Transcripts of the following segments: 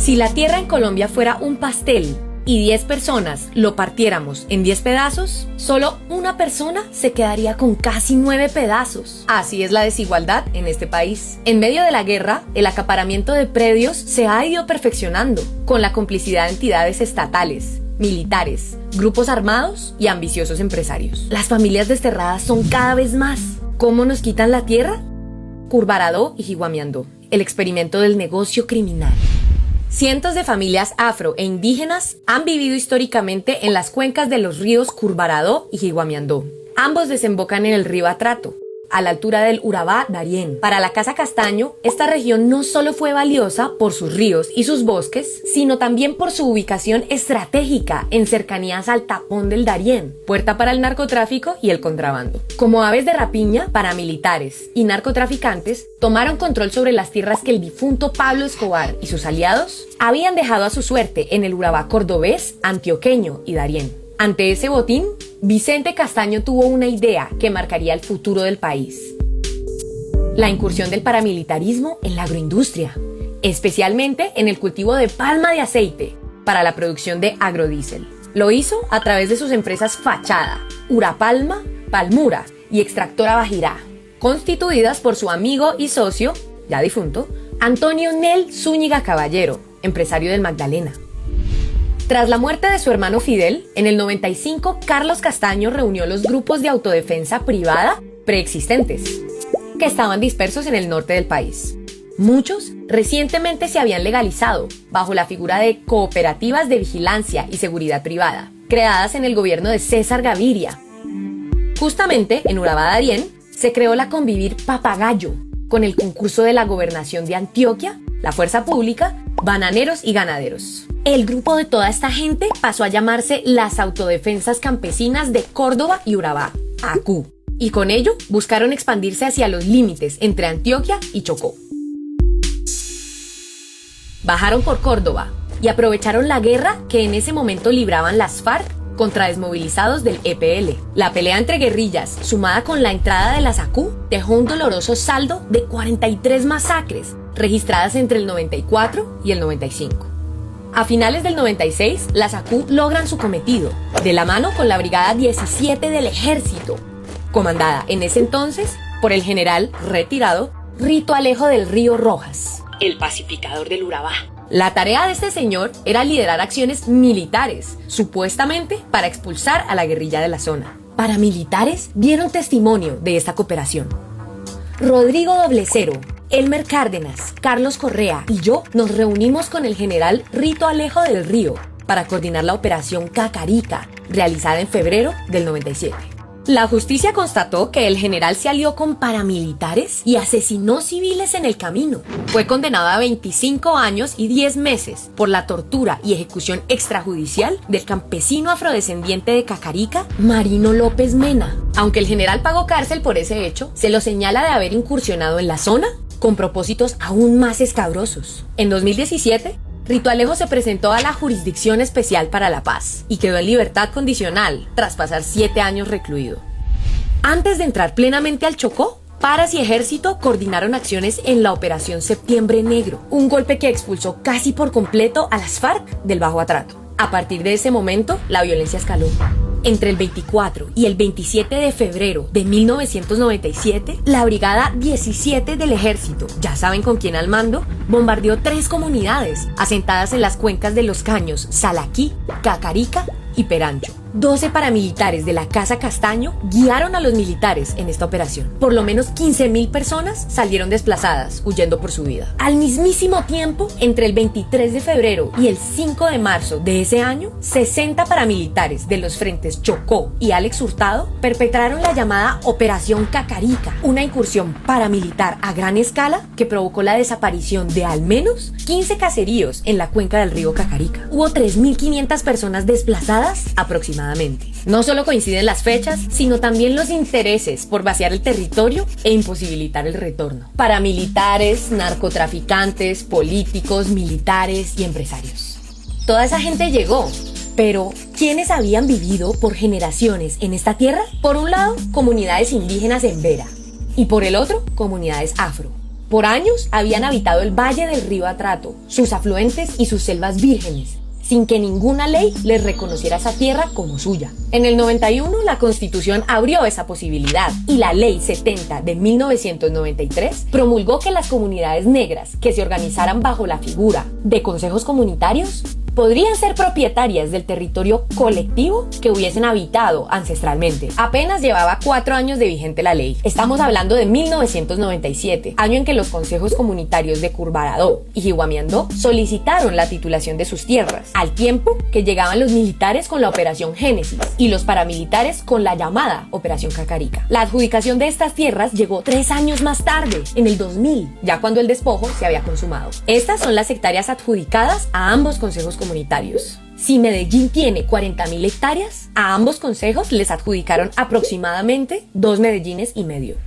Si la tierra en Colombia fuera un pastel y 10 personas lo partiéramos en 10 pedazos, solo una persona se quedaría con casi 9 pedazos. Así es la desigualdad en este país. En medio de la guerra, el acaparamiento de predios se ha ido perfeccionando con la complicidad de entidades estatales, militares, grupos armados y ambiciosos empresarios. Las familias desterradas son cada vez más. ¿Cómo nos quitan la tierra? Curvarado y Jiguamiandó, el experimento del negocio criminal. Cientos de familias afro e indígenas han vivido históricamente en las cuencas de los ríos Curvarado y Jiguamiandó. Ambos desembocan en el río Atrato, a la altura del Urabá Darién. Para la Casa Castaño, esta región no solo fue valiosa por sus ríos y sus bosques, sino también por su ubicación estratégica en cercanías al tapón del Darién, puerta para el narcotráfico y el contrabando. Como aves de rapiña, paramilitares y narcotraficantes tomaron control sobre las tierras que el difunto Pablo Escobar y sus aliados habían dejado a su suerte en el Urabá cordobés, antioqueño y Darién. Ante ese botín, Vicente Castaño tuvo una idea que marcaría el futuro del país: la incursión del paramilitarismo en la agroindustria, especialmente en el cultivo de palma de aceite para la producción de agrodiesel. Lo hizo a través de sus empresas fachada, Urapalma, Palmura y Extractora Bajirá, constituidas por su amigo y socio, ya difunto, Antonio Nel Zúñiga Caballero, empresario del Magdalena. Tras la muerte de su hermano Fidel, en el 95, Carlos Castaño reunió los grupos de autodefensa privada preexistentes, que estaban dispersos en el norte del país. Muchos recientemente se habían legalizado bajo la figura de cooperativas de vigilancia y seguridad privada, creadas en el gobierno de César Gaviria. Justamente en Urabá Darién se creó la Convivir Papagayo, con el concurso de la gobernación de Antioquia, la fuerza pública, bananeros y ganaderos. El grupo de toda esta gente pasó a llamarse las Autodefensas Campesinas de Córdoba y Urabá, ACU, y con ello buscaron expandirse hacia los límites entre Antioquia y Chocó. Bajaron por Córdoba y aprovecharon la guerra que en ese momento libraban las FARC contra desmovilizados del EPL. La pelea entre guerrillas, sumada con la entrada de las ACU, dejó un doloroso saldo de 43 masacres registradas entre el 94 y el 95. A finales del 96, las ACU logran su cometido, de la mano con la Brigada 17 del Ejército, comandada en ese entonces por el general retirado Rito Alejo del Río Rojas, el pacificador del Urabá. La tarea de este señor era liderar acciones militares, supuestamente para expulsar a la guerrilla de la zona. Paramilitares dieron testimonio de esta cooperación. Rodrigo Doblecero, Elmer Cárdenas, Carlos Correa y yo nos reunimos con el general Rito Alejo del Río para coordinar la operación Cacarica, realizada en febrero del 97. La justicia constató que el general se alió con paramilitares y asesinó civiles en el camino. Fue condenado a 25 años y 10 meses por la tortura y ejecución extrajudicial del campesino afrodescendiente de Cacarica, Marino López Mena. Aunque el general pagó cárcel por ese hecho, se lo señala de haber incursionado en la zona con propósitos aún más escabrosos. En 2017, Rito Alejo se presentó a la Jurisdicción Especial para la Paz y quedó en libertad condicional tras pasar 7 años recluido. Antes de entrar plenamente al Chocó, Paras y Ejército coordinaron acciones en la Operación Septiembre Negro, un golpe que expulsó casi por completo a las FARC del Bajo Atrato. A partir de ese momento, la violencia escaló. Entre el 24 y el 27 de febrero de 1997, la Brigada 17 del Ejército, ya saben con quién al mando, bombardeó 3 comunidades asentadas en las cuencas de los caños Salaquí, Cacarica y Perancho. 12 paramilitares de la Casa Castaño guiaron a los militares en esta operación. Por lo menos 15.000 personas salieron desplazadas, huyendo por su vida. Al mismísimo tiempo, entre el 23 de febrero y el 5 de marzo de ese año, 60 paramilitares de los frentes Chocó y Alex Hurtado perpetraron la llamada Operación Cacarica, una incursión paramilitar a gran escala que provocó la desaparición de al menos 15 caseríos en la cuenca del río Cacarica. Hubo 3.500 personas desplazadas aproximadamente. No solo coinciden las fechas, sino también los intereses por vaciar el territorio e imposibilitar el retorno. Paramilitares, narcotraficantes, políticos, militares y empresarios. Toda esa gente llegó, pero ¿quiénes habían vivido por generaciones en esta tierra? Por un lado, comunidades indígenas en Vera, y por el otro, comunidades afro. Por años habían habitado el valle del río Atrato, sus afluentes y sus selvas vírgenes, sin que ninguna ley les reconociera esa tierra como suya. En el 91, la Constitución abrió esa posibilidad y la Ley 70 de 1993 promulgó que las comunidades negras que se organizaran bajo la figura de consejos comunitarios podrían ser propietarias del territorio colectivo que hubiesen habitado ancestralmente. Apenas llevaba 4 años de vigente la ley. Estamos hablando de 1997, año en que los consejos comunitarios de Curvarado y Jiguamiandó solicitaron la titulación de sus tierras, al tiempo que llegaban los militares con la Operación Génesis y los paramilitares con la llamada Operación Cacarica. La adjudicación de estas tierras llegó 3 años más tarde, en el 2000, ya cuando el despojo se había consumado. Estas son las hectáreas adjudicadas a ambos consejos comunitarios. Si Medellín tiene 40.000 hectáreas, a ambos consejos les adjudicaron aproximadamente 2 Medellines y medio.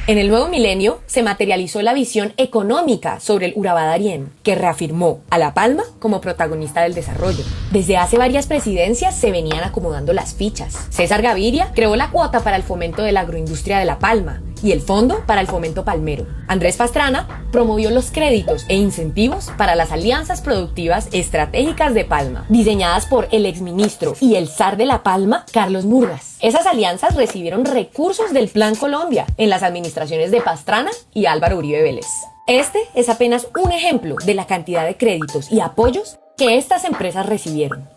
En el nuevo milenio se materializó la visión económica sobre el Urabá Darién, que reafirmó a La Palma como protagonista del desarrollo. Desde hace varias presidencias se venían acomodando las fichas. César Gaviria creó la cuota para el fomento de la agroindustria de La Palma y el Fondo para el Fomento Palmero. Andrés Pastrana promovió los créditos e incentivos para las alianzas productivas estratégicas de Palma, diseñadas por el exministro y el zar de La Palma, Carlos Murgas. Esas alianzas recibieron recursos del Plan Colombia en las administraciones de Pastrana y Álvaro Uribe Vélez. Este es apenas un ejemplo de la cantidad de créditos y apoyos que estas empresas recibieron.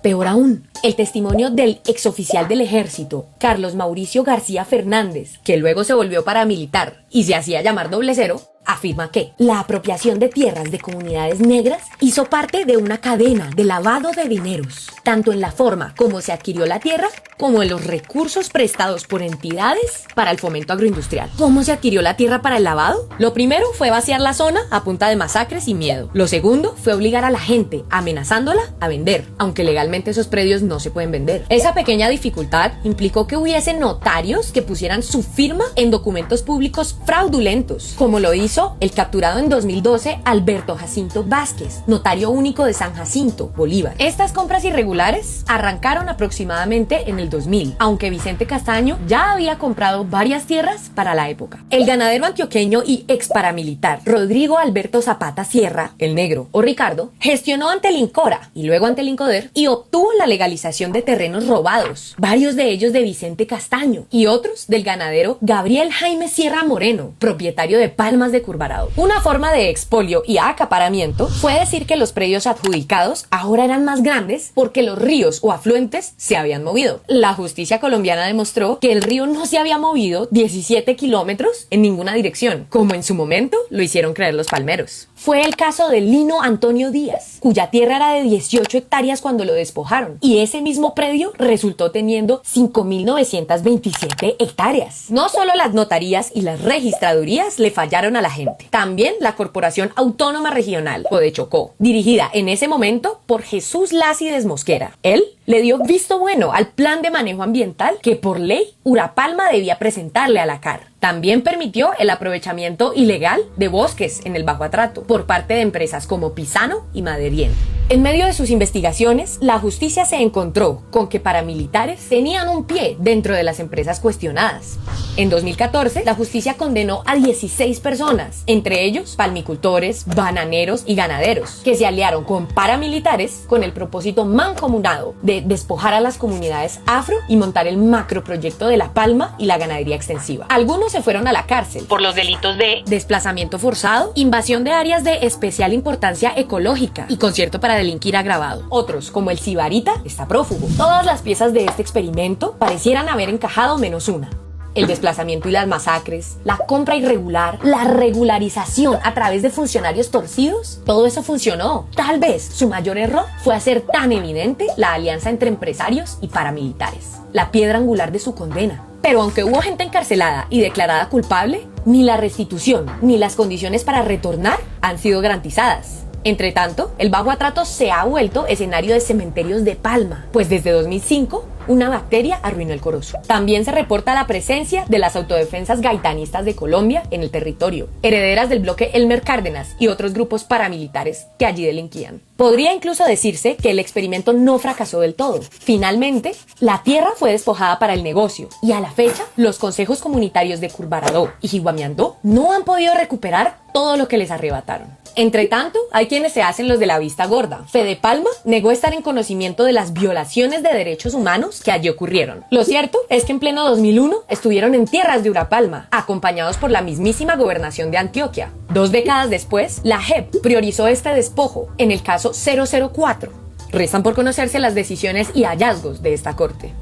Peor aún, el testimonio del exoficial del ejército, Carlos Mauricio García Fernández, que luego se volvió paramilitar y se hacía llamar doble cero, afirma que la apropiación de tierras de comunidades negras hizo parte de una cadena de lavado de dineros, tanto en la forma como se adquirió la tierra, como en los recursos prestados por entidades para el fomento agroindustrial. ¿Cómo se adquirió la tierra para el lavado? Lo primero fue vaciar la zona a punta de masacres y miedo. Lo segundo fue obligar a la gente, amenazándola, a vender, aunque legalmente esos predios no se pueden vender. Esa pequeña dificultad implicó que hubiese notarios que pusieran su firma en documentos públicos fraudulentos, como lo hizo el capturado en 2012 Alberto Jacinto Vázquez, notario único de San Jacinto, Bolívar. Estas compras irregulares arrancaron aproximadamente en el 2000, aunque Vicente Castaño ya había comprado varias tierras para la época. El ganadero antioqueño y ex paramilitar Rodrigo Alberto Zapata Sierra, el Negro o Ricardo, gestionó ante el INCORA y luego ante el INCODER y obtuvo la legalización de terrenos robados, varios de ellos de Vicente Castaño y otros del ganadero Gabriel Jaime Sierra Moreno, propietario de Palmas de Curvarado. Una forma de expolio y acaparamiento fue decir que los predios adjudicados ahora eran más grandes porque los ríos o afluentes se habían movido. La justicia colombiana demostró que el río no se había movido 17 kilómetros en ninguna dirección, como en su momento lo hicieron creer los palmeros. Fue el caso de Lino Antonio Díaz, cuya tierra era de 18 hectáreas cuando lo despojaron, y ese mismo predio resultó teniendo 5.927 hectáreas. No solo las notarías y las registradurías le fallaron a la gente, también la Corporación Autónoma Regional, o de Chocó, dirigida en ese momento por Jesús Lácides Mosquera. Él le dio visto bueno al plan de manejo ambiental que por ley Urapalma debía presentarle a la CAR. También permitió el aprovechamiento ilegal de bosques en el Bajo Atrato por parte de empresas como Pisano y Maderien. En medio de sus investigaciones, la justicia se encontró con que paramilitares tenían un pie dentro de las empresas cuestionadas. En 2014, la justicia condenó a 16 personas, entre ellos palmicultores, bananeros y ganaderos, que se aliaron con paramilitares con el propósito mancomunado de despojar a las comunidades afro y montar el macroproyecto de La Palma y la ganadería extensiva. Algunos se fueron a la cárcel por los delitos de desplazamiento forzado, invasión de áreas de especial importancia ecológica y concierto para delinquir agravado. Otros, como el Sibarita, está prófugo. Todas las piezas de este experimento parecieran haber encajado menos una: el desplazamiento y las masacres, la compra irregular, la regularización a través de funcionarios torcidos. Todo eso funcionó. Tal vez su mayor error fue hacer tan evidente la alianza entre empresarios y paramilitares, la piedra angular de su condena. Pero aunque hubo gente encarcelada y declarada culpable, ni la restitución ni las condiciones para retornar han sido garantizadas. Entre tanto, el Bajo Atrato se ha vuelto escenario de cementerios de palma, pues desde 2005 una bacteria arruinó el corozo. También se reporta la presencia de las autodefensas gaitanistas de Colombia en el territorio, herederas del bloque Elmer Cárdenas y otros grupos paramilitares que allí delinquían. Podría incluso decirse que el experimento no fracasó del todo. Finalmente, la tierra fue despojada para el negocio y a la fecha, los consejos comunitarios de Curvarado y Jiguamiandó no han podido recuperar todo lo que les arrebataron. Entre tanto, hay quienes se hacen los de la vista gorda. Fede Palma negó estar en conocimiento de las violaciones de derechos humanos que allí ocurrieron. Lo cierto es que en pleno 2001 estuvieron en tierras de Urapalma, acompañados por la mismísima gobernación de Antioquia. 2 décadas después, la JEP priorizó este despojo en el caso 004. Restan por conocerse las decisiones y hallazgos de esta corte.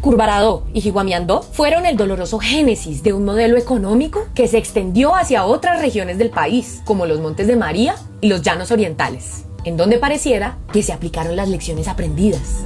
Curvarado y Jiguamiandó fueron el doloroso génesis de un modelo económico que se extendió hacia otras regiones del país, como los Montes de María y los Llanos Orientales, en donde pareciera que se aplicaron las lecciones aprendidas.